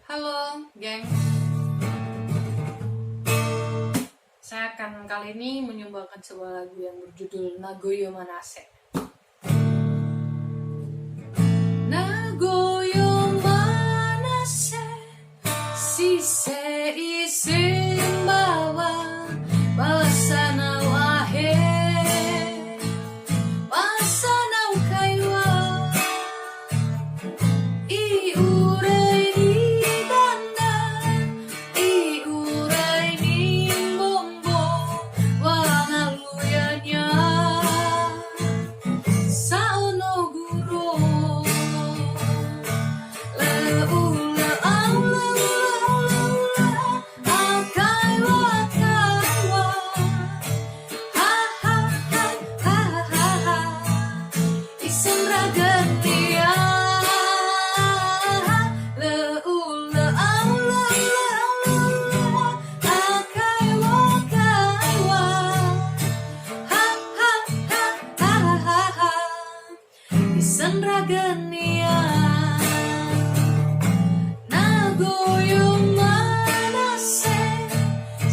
Halo, geng. Saya akan kali ini menyumbangkan sebuah lagu yang berjudul Nagoyo Manase. Nagoyo Manase, Shisei Simbawa, Basana Wahe, Basana Ukaiwa, Iurei ni danda, Iurei ni bombo, Wangaluyanya, Sao no guro, Leula aula Akaiwa kaiwa, Ha ha ha ha ha ha, Isan ragantia, Leula aula Akaiwa kaiwa, Ha ha ha ha ha ha, Isan ragania. Nagoyo Manase,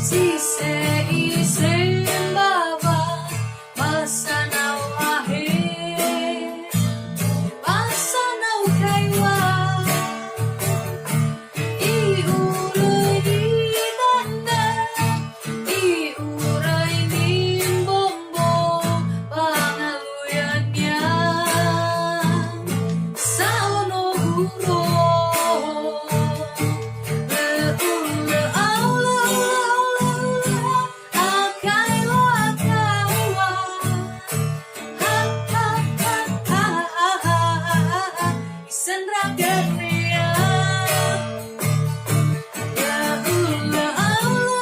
Shisei Simbawa, Basana Wahe, Basana Ukaiwa, Iurei ni danda, Iurei ni bombo, Pangaluyanya, Sao no guro, Leula aula Akaiwa kaiwa, Ha ha ha ha ha ha, Isan ragania. Leula aula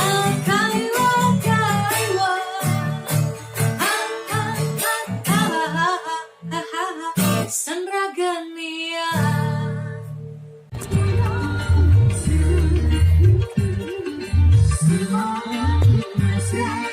Akaiwa kaiwa, Ha ha ha ha ha, Isan ragania. Yeah.